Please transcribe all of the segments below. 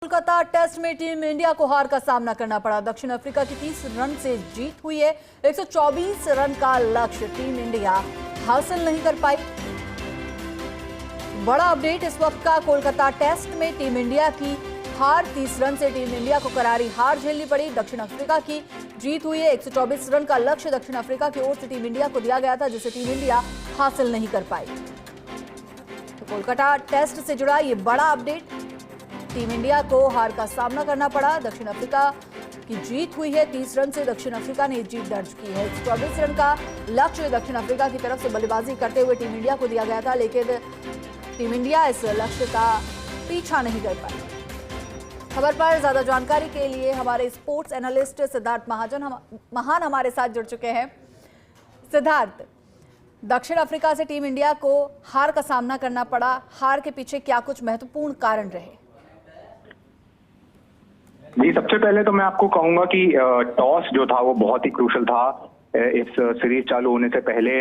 Kolkata test में team India को हार का सामना करना पड़ा। दक्षिण अफ्रीका की 30 रन से जीत हुई है। 124 रन का लक्ष्य टीम इंडिया हासिल नहीं कर पाई। बड़ा अपडेट इस वक्त का कोलकाता टेस्ट में टीम इंडिया की हार। 30 रन से टीम इंडिया को करारी हार झेलनी पड़ी। दक्षिण अफ्रीका की जीत हुई है। 124 रन का लक्ष्य दक्षिण अफ्रीका की ओर से टीम इंडिया को दिया गया था, जिसे टीम इंडिया हासिल नहीं कर पाई। तो कोलकाता टेस्ट से जुड़ा ये बड़ा अपडेट। टीम इंडिया को हार का सामना करना पड़ा। दक्षिण अफ्रीका की जीत हुई है। 30 रन से दक्षिण अफ्रीका ने जीत दर्ज की है। 124 रन का लक्ष्य दक्षिण अफ्रीका की तरफ से बल्लेबाजी करते हुए टीम इंडिया को दिया गया था, लेकिन टीम इंडिया इस लक्ष्य का पीछा नहीं कर पाई। खबर पर ज्यादा जानकारी के लिए हमारे स्पोर्ट्स एनालिस्ट सिद्धार्थ महान हमारे साथ जुड़ चुके हैं। सिद्धार्थ, दक्षिण अफ्रीका से टीम इंडिया को हार का सामना करना पड़ा। हार के पीछे क्या कुछ महत्वपूर्ण कारण रहे? जी, सबसे पहले तो मैं आपको कहूंगा कि टॉस जो था वो बहुत ही क्रूशल था। इस सीरीज चालू होने से पहले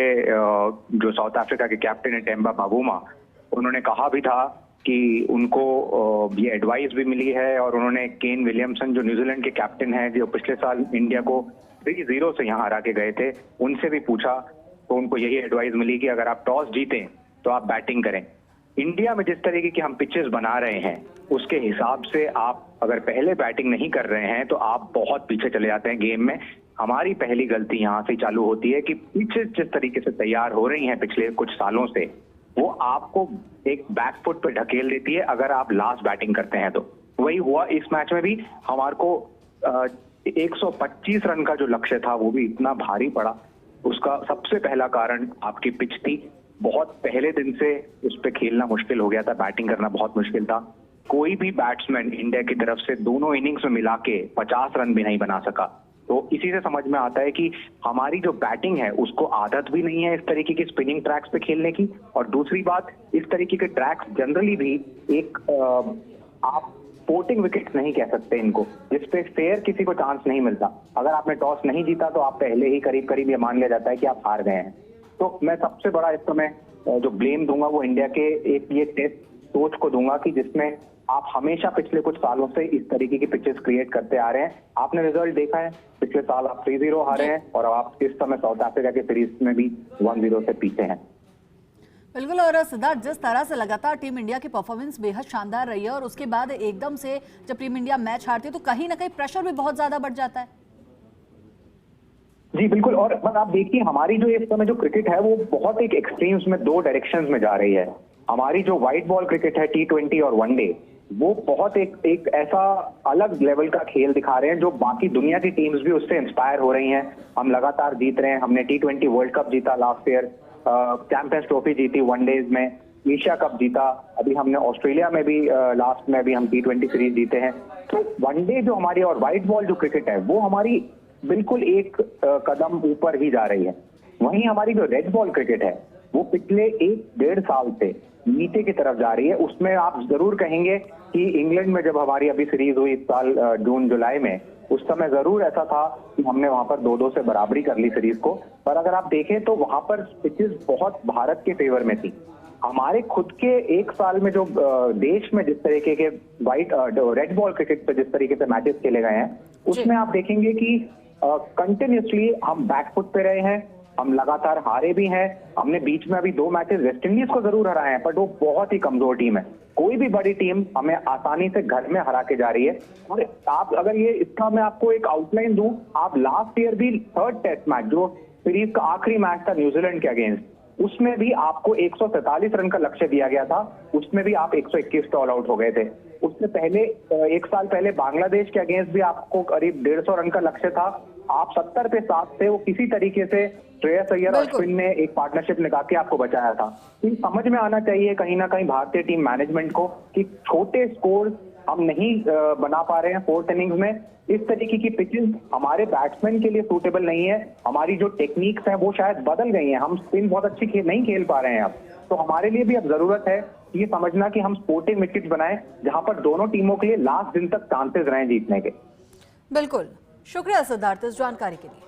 जो साउथ अफ्रीका के कैप्टन है टेम्बा बावूमा, उन्होंने कहा भी था कि उनको ये एडवाइस भी मिली है, और उन्होंने केन विलियमसन जो न्यूजीलैंड के कैप्टन है, जो पिछले साल इंडिया को 3-0 से यहाँ हरा के गए थे, उनसे भी पूछा तो उनको यही एडवाइस मिली कि अगर आप टॉस जीतें तो आप बैटिंग करें। इंडिया में जिस तरीके की हम पिचेस बना रहे हैं उसके हिसाब से आप अगर पहले बैटिंग नहीं कर रहे हैं तो आप बहुत पीछे चले जाते हैं गेम में। हमारी पहली गलती यहाँ से चालू होती है कि पिचेस जिस तरीके से तैयार हो रही हैं पिछले कुछ सालों से, वो आपको एक बैकफुट पे ढकेल देती है अगर आप लास्ट बैटिंग करते हैं तो। वही हुआ इस मैच में भी। हमारे को 125 रन का जो लक्ष्य था वो भी इतना भारी पड़ा। उसका सबसे पहला कारण आपकी पिच थी। बहुत पहले दिन से उस पर खेलना मुश्किल हो गया था, बैटिंग करना बहुत मुश्किल था। कोई भी बैट्समैन इंडिया की तरफ से दोनों इनिंग्स में मिला के 50 रन भी नहीं बना सका। तो इसी से समझ में आता है कि हमारी जो बैटिंग है उसको आदत भी नहीं है इस तरीके की स्पिनिंग ट्रैक्स पे खेलने की। और दूसरी बात, इस तरीके के ट्रैक्स जनरली भी एक आप स्पोर्टिंग विकेट नहीं कह सकते इनको, जिसपे फेयर किसी को चांस नहीं मिलता। अगर आपने टॉस नहीं जीता तो आप पहले ही करीब करीब ये मान लिया जाता है कि आप हार गए हैं। तो मैं सबसे बड़ा इस समय जो ब्लेम दूंगा वो इंडिया के एक ये टेस्ट सोच को दूंगा कि जिसमें आप हमेशा पिछले कुछ सालों से इस तरीके की पिचेस क्रिएट करते आ रहे हैं। आपने रिजल्ट देखा है, पिछले साल आप 3-0 हारे हैं और अब आप इस समय साउथ अफ्रीका के सीरीज में भी 1-0 से पीछे हैं। बिल्कुल। और सिद्धार्थ, जिस तरह से लगातार टीम इंडिया की परफॉर्मेंस बेहद शानदार रही है और उसके बाद एकदम से जब टीम इंडिया मैच हारती है तो कहीं ना कहीं प्रेशर भी बहुत ज्यादा बढ़ जाता है। जी बिल्कुल। और आप देखिए, हमारी जो इस समय जो क्रिकेट है वो बहुत एक एक्सट्रीम्स में, दो डायरेक्शंस में जा रही है। हमारी जो व्हाइट बॉल क्रिकेट है, T20 और वनडे, वो बहुत एक ऐसा अलग लेवल का खेल दिखा रहे हैं जो बाकी दुनिया की टीम्स भी उससे इंस्पायर हो रही हैं। हम लगातार जीत रहे हैं। हमने T20 वर्ल्ड कप जीता लास्ट ईयर, चैंपियंस ट्रॉफी जीती वनडेज में, एशिया कप जीता, अभी हमने ऑस्ट्रेलिया में भी लास्ट में भी हम T20 सीरीज जीते हैं। तो वनडे जो हमारी और व्हाइट बॉल जो क्रिकेट है वो हमारी बिल्कुल एक कदम ऊपर ही जा रही है। वहीं हमारी जो रेड बॉल क्रिकेट है वो पिछले 1-1.5 साल से नीचे की तरफ जा रही है। उसमें आप जरूर कहेंगे कि इंग्लैंड में जब हमारी अभी सीरीज हुई इस साल जून जुलाई में, उस समय जरूर ऐसा था कि हमने वहां पर 2-2 से बराबरी कर ली सीरीज को। पर अगर आप देखें तो वहां पर पिचेस बहुत भारत के फेवर में थी। हमारे खुद के एक साल में जो देश में जिस तरीके के रेड बॉल क्रिकेट पे जिस तरीके से मैचेस खेले गए हैं, उसमें आप देखेंगे कि कंटिन्यूसली हम बैकफुट पे रहे हैं। हम लगातार हारे भी हैं। हमने बीच में अभी 2 मैचेस वेस्ट इंडीज को जरूर हराए हैं, पर वो बहुत ही कमजोर टीम है। कोई भी बड़ी टीम हमें आसानी से घर में हरा के जा रही है। और आप अगर ये इसका मैं आपको एक आउटलाइन दूं, आप लास्ट ईयर भी 3rd टेस्ट मैच जो सीरीज का आखिरी मैच था न्यूजीलैंड के अगेंस्ट, उसमें भी आपको 147 रन का लक्ष्य दिया गया था। उसमें भी आप 121 पे ऑल आउट हो गए थे। उससे पहले 1 साल पहले बांग्लादेश के अगेंस्ट भी आपको करीब 150 रन का लक्ष्य था। आप 70 पे 7 थे। वो किसी तरीके से श्रेयस अय्यर और अश्विन ने एक पार्टनरशिप निकाल के आपको बचाया था। तो समझ में आना चाहिए कहीं ना कहीं भारतीय टीम मैनेजमेंट को कि छोटे स्कोर हम नहीं बना पा रहे हैं 4th इनिंग्स में। इस तरीके की पिचेस हमारे बैट्समैन के लिए सूटेबल नहीं है। हमारी जो टेक्निक्स हैं वो शायद बदल गई हैं। हम स्पिन बहुत अच्छी नहीं खेल पा रहे हैं अब। तो हमारे लिए भी अब जरूरत है ये समझना कि हम स्पोर्टिंग विकेट बनाएं जहां पर दोनों टीमों के लिए लास्ट दिन तक चांसेस रहें जीतने के। बिल्कुल। शुक्रिया सिद्धार्थ इस जानकारी के लिए।